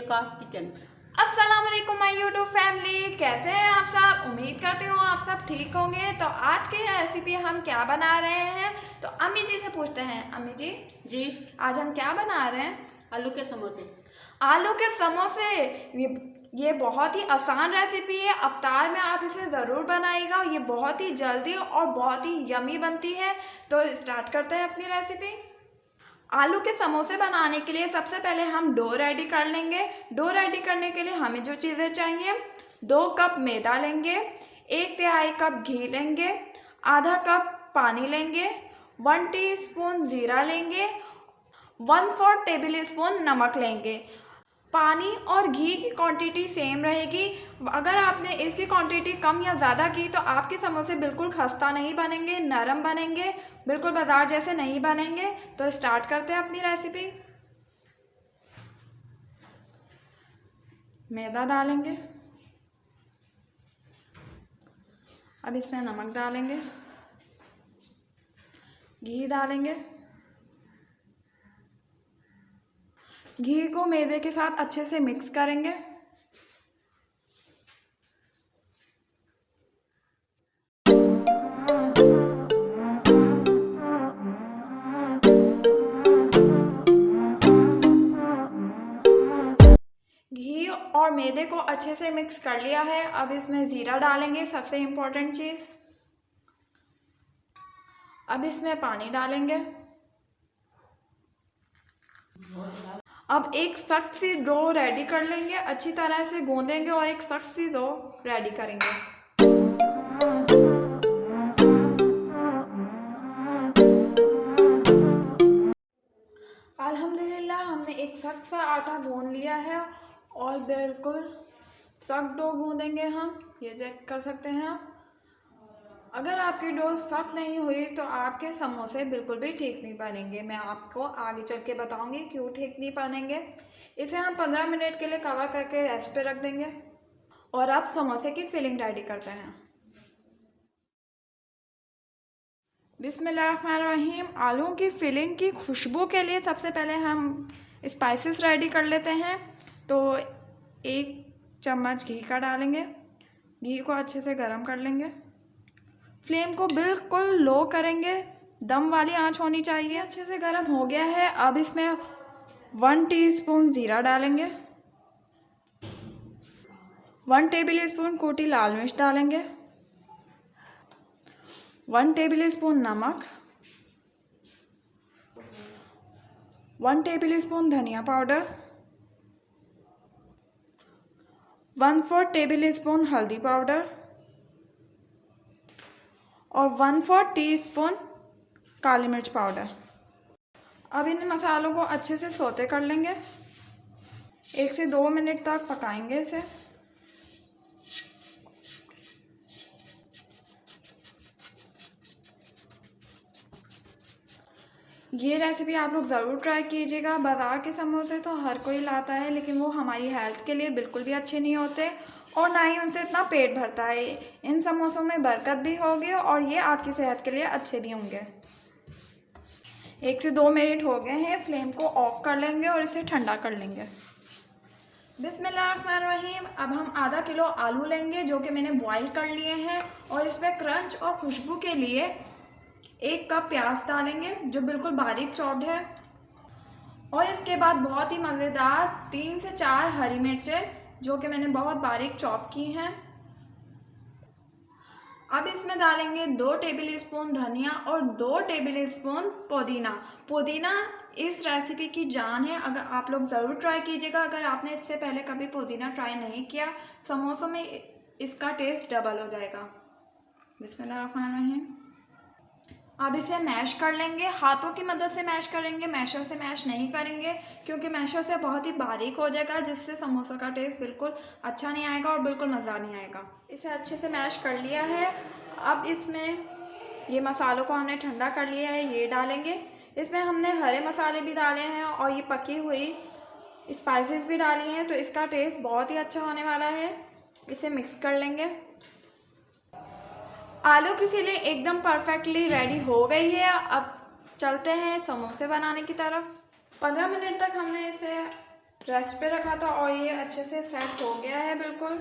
का किचन। अस्सलाम वालेकुम माय यूट्यूब फैमिली, कैसे हैं आप सब। उम्मीद करती हूँ आप सब ठीक होंगे। तो आज की रेसिपी हम क्या बना रहे हैं, तो अम्मी जी से पूछते हैं। अम्मी जी जी, आज हम क्या बना रहे हैं। आलू के समोसे। आलू के समोसे। ये बहुत ही आसान रेसिपी है। अफ्तार में आप इसे ज़रूर बनाइएगा। ये बहुत ही जल्दी और बहुत ही यमी बनती है। तो स्टार्ट करते हैं अपनी रेसिपी। आलू के समोसे बनाने के लिए सबसे पहले हम डो रेडी कर लेंगे। डो रेडी करने के लिए हमें जो चीज़ें चाहिए, 2 कप मैदा लेंगे, 1/3 कप घी लेंगे, आधा कप पानी लेंगे, 1 टीस्पून ज़ीरा लेंगे, 1/4 टेबल स्पून नमक लेंगे। पानी और घी की क्वांटिटी सेम रहेगी। अगर आपने इसकी क्वांटिटी कम या ज़्यादा की तो आपके समोसे बिल्कुल खस्ता नहीं बनेंगे, नरम बनेंगे, बिल्कुल बाजार जैसे नहीं बनेंगे। तो स्टार्ट करते हैं अपनी रेसिपी। मैदा डालेंगे, अब इसमें नमक डालेंगे, घी डालेंगे। घी को मैदे के साथ अच्छे से मिक्स करेंगे। घी और मैदे को अच्छे से मिक्स कर लिया है। अब इसमें ज़ीरा डालेंगे, सबसे इम्पोर्टेंट चीज़। अब इसमें पानी डालेंगे। अब एक सख्त सी डो रेडी कर लेंगे, अच्छी तरह से गूंदेंगे और एक सख्त सी डो रेडी करेंगे। अल्हम्दुलिल्लाह हमने एक सख्त सा आटा गूंद लिया है और बिल्कुल सख्त डो गूंदेंगे हम। ये चेक कर सकते हैं आप। अगर आपकी डो सख्त नहीं हुई तो आपके समोसे बिल्कुल भी ठीक नहीं बनेंगे। मैं आपको आगे चल के बताऊंगी क्यों ठीक नहीं बनेंगे। इसे हम 15 मिनट के लिए कवर करके रेस्ट पे रख देंगे। और अब समोसे की फिलिंग रेडी करते हैं। बिस्मिल्लाहिर्रहमानिर्रहीम। आलू की फिलिंग की खुशबू के लिए सबसे पहले हम स्पाइसेस रेडी कर लेते हैं। तो 1 चम्मच घी का डालेंगे। घी को अच्छे से गर्म कर लेंगे। फ्लेम को बिल्कुल लो करेंगे, दम वाली आंच होनी चाहिए। अच्छे से गर्म हो गया है। अब इसमें 1 टीस्पून ज़ीरा डालेंगे, 1 टेबल स्पून कुटी लाल मिर्च डालेंगे, 1 टेबल स्पून नमक, 1 टेबल स्पून धनिया पाउडर, 1/4 टेबल स्पून हल्दी पाउडर और 1/4 टीस्पून काली मिर्च पाउडर। अब इन मसालों को अच्छे से सौते कर लेंगे। 1 से 2 मिनट तक पकाएंगे इसे। ये रेसिपी आप लोग ज़रूर ट्राई कीजिएगा। बाज़ार के समोसे तो हर कोई लाता है, लेकिन वो हमारी हेल्थ के लिए बिल्कुल भी अच्छे नहीं होते और ना ही उनसे इतना पेट भरता है। इन समोसों में बरकत भी होगी और ये आपकी सेहत के लिए अच्छे भी होंगे। 1 से 2 मिनट हो गए हैं। फ्लेम को ऑफ कर लेंगे और इसे ठंडा कर लेंगे। बिस्मिल्लाहिर्रहमानिर्रहीम। अब हम आधा किलो आलू लेंगे जो कि मैंने बॉईल कर लिए हैं और इसमें क्रंच और खुशबू के लिए 1 कप प्याज डालेंगे जो बिल्कुल बारीक चॉप्ड है। और इसके बाद बहुत ही मज़ेदार 3 से 4 हरी मिर्चें जो कि मैंने बहुत बारीक चॉप की हैं। अब इसमें डालेंगे 2 टेबल स्पून धनिया और 2 टेबल स्पून पुदीना। पुदीना इस रेसिपी की जान है। अगर आप लोग ज़रूर ट्राई कीजिएगा। अगर आपने इससे पहले कभी पुदीना ट्राई नहीं किया, समोसों में इसका टेस्ट डबल हो जाएगा। बिस्मिल्लाहिर्रहमानिर्रहीम। अब इसे मैश कर लेंगे। हाथों की मदद से मैश करेंगे, मैशर से मैश नहीं करेंगे क्योंकि मैशर से बहुत ही बारीक हो जाएगा, जिससे समोसा का टेस्ट बिल्कुल अच्छा नहीं आएगा और बिल्कुल मज़ा नहीं आएगा। इसे अच्छे से मैश कर लिया है। अब इसमें ये मसालों को हमने ठंडा कर लिया है, ये डालेंगे। इसमें हमने हरे मसाले भी डाले हैं और ये पकी हुई स्पाइसेस भी डाली हैं, तो इसका टेस्ट बहुत ही अच्छा होने वाला है। इसे मिक्स कर लेंगे। आलू की फिलिंग एकदम परफेक्टली रेडी हो गई है। अब चलते हैं समोसे बनाने की तरफ। 15 मिनट तक हमने इसे रेस्ट पे रखा था और ये अच्छे से सेट हो गया है, बिल्कुल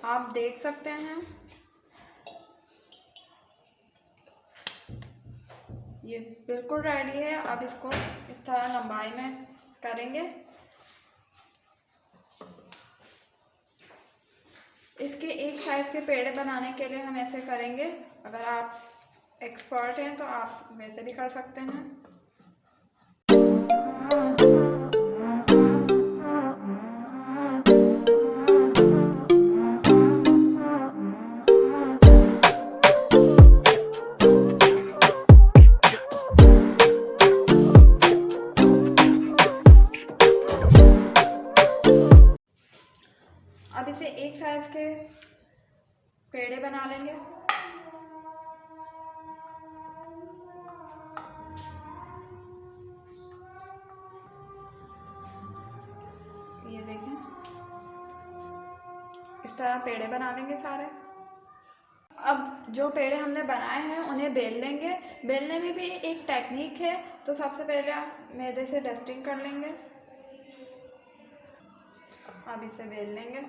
आप देख सकते हैं। ये बिल्कुल रेडी है। अब इसको इस तरह लंबाई में करेंगे। इसके एक साइज़ के पेड़े बनाने के लिए हम ऐसे करेंगे। अगर आप एक्सपर्ट हैं तो आप वैसे भी कर सकते हैं। अब इसे एक साइज़ के पेड़े बना लेंगे। ये देखें, इस तरह पेड़े बना लेंगे सारे। अब जो पेड़े हमने बनाए हैं उन्हें बेल लेंगे। बेलने में भी एक टेक्निक है, तो सबसे पहले आप मैदे से डस्टिंग कर लेंगे। अब इसे बेल लेंगे।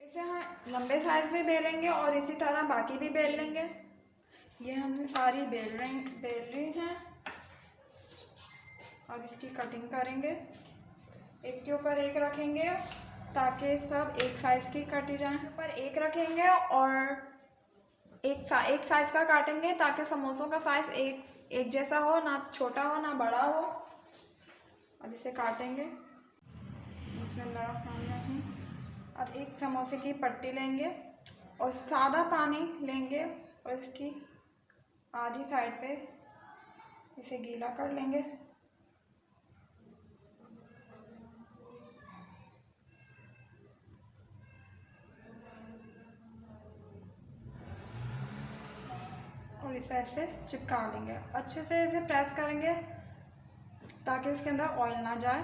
इसे हम लंबे साइज में बेलेंगे और इसी तरह बाकी भी बेल लेंगे। ये हमने सारी बेल रही हैं। अब इसकी कटिंग करेंगे, एक के ऊपर एक रखेंगे ताकि सब एक साइज़ की काटी जाए। पर एक रखेंगे और एक साइज़ का काटेंगे ताकि समोसों का साइज़ एक जैसा हो, ना छोटा हो ना बड़ा हो। अब इसे काटेंगे। बिस्मिल्लाहिर्रहमानिर्रहीम। अब एक समोसे की पट्टी लेंगे और सादा पानी लेंगे और इसकी आधी साइड पे इसे गीला कर लेंगे। और इसे ऐसे चिपका लेंगे। अच्छे से इसे प्रेस करेंगे ताकि इसके अंदर ऑयल ना जाए।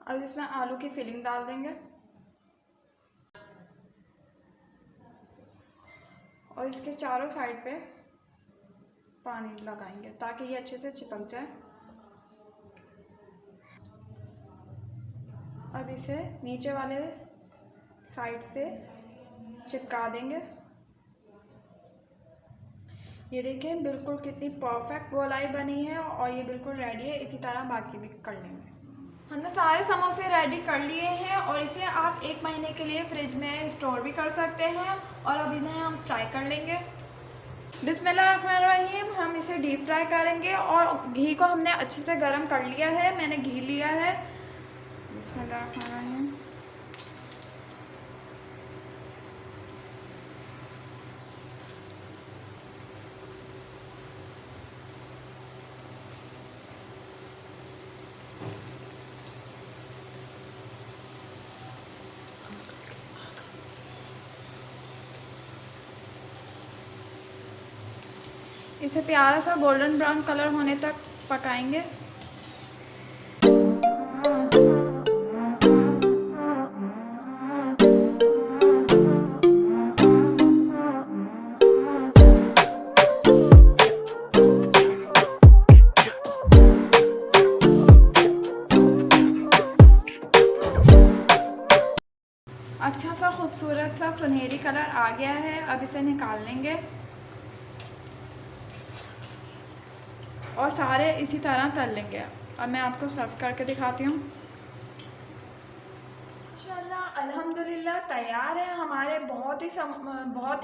अब इसमें आलू की फिलिंग डाल देंगे और इसके चारों साइड पे पानी लगाएंगे ताकि ये अच्छे से चिपक जाए। अब इसे नीचे वाले साइड से चिपका देंगे। ये देखिए बिल्कुल कितनी परफेक्ट गोलाई बनी है और ये बिल्कुल रेडी है। इसी तरह बाकी भी कर लेंगे। हमने सारे समोसे रेडी कर लिए हैं और इसे आप 1 महीने के लिए फ्रिज में स्टोर भी कर सकते हैं। और अब इन्हें हम फ्राई कर लेंगे। बिस्मिल्लाहिर्रहमानिर्रहीम। हम इसे डीप फ्राई करेंगे और घी को हमने अच्छे से गर्म कर लिया है। मैंने घी लिया है। बिस्मिल्लाहिर्रहमानिर्रहीम। इसे प्यारा सा गोल्डन ब्राउन कलर होने तक पकाएंगे। अच्छा सा खूबसूरत सा सुनहरी कलर आ गया है। अब इसे निकाल लेंगे और सारे इसी तरह तल लेंगे। अब मैं आपको सर्व करके दिखाती हूँ। माशाल्लाह अल्हम्दुलिल्लाह तैयार है हमारे बहुत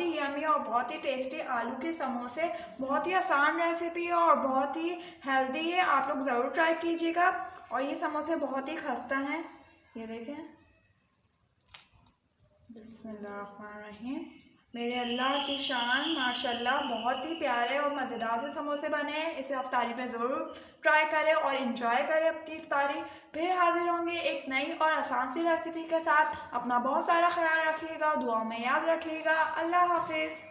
ही यमी और बहुत ही टेस्टी आलू के समोसे। बहुत ही आसान रेसिपी है और बहुत ही हेल्दी है। आप लोग ज़रूर ट्राई कीजिएगा। और ये समोसे बहुत ही खस्ता हैं। ये देखें, बिस्मिल्लाहिर्रहमानिर्रहीम। मेरे अल्लाह की शान माशाल्लाह बहुत ही प्यारे और मज़ेदार से समोसे बने हैं। इसे अफ्तारी में ज़रूर ट्राई करें और इन्जॉय करें अपनी इफ्तारी। फिर हाजिर होंगे एक नई और आसान सी रेसिपी के साथ। अपना बहुत सारा ख्याल रखिएगा, दुआ में याद रखिएगा। अल्लाह हाफिज़।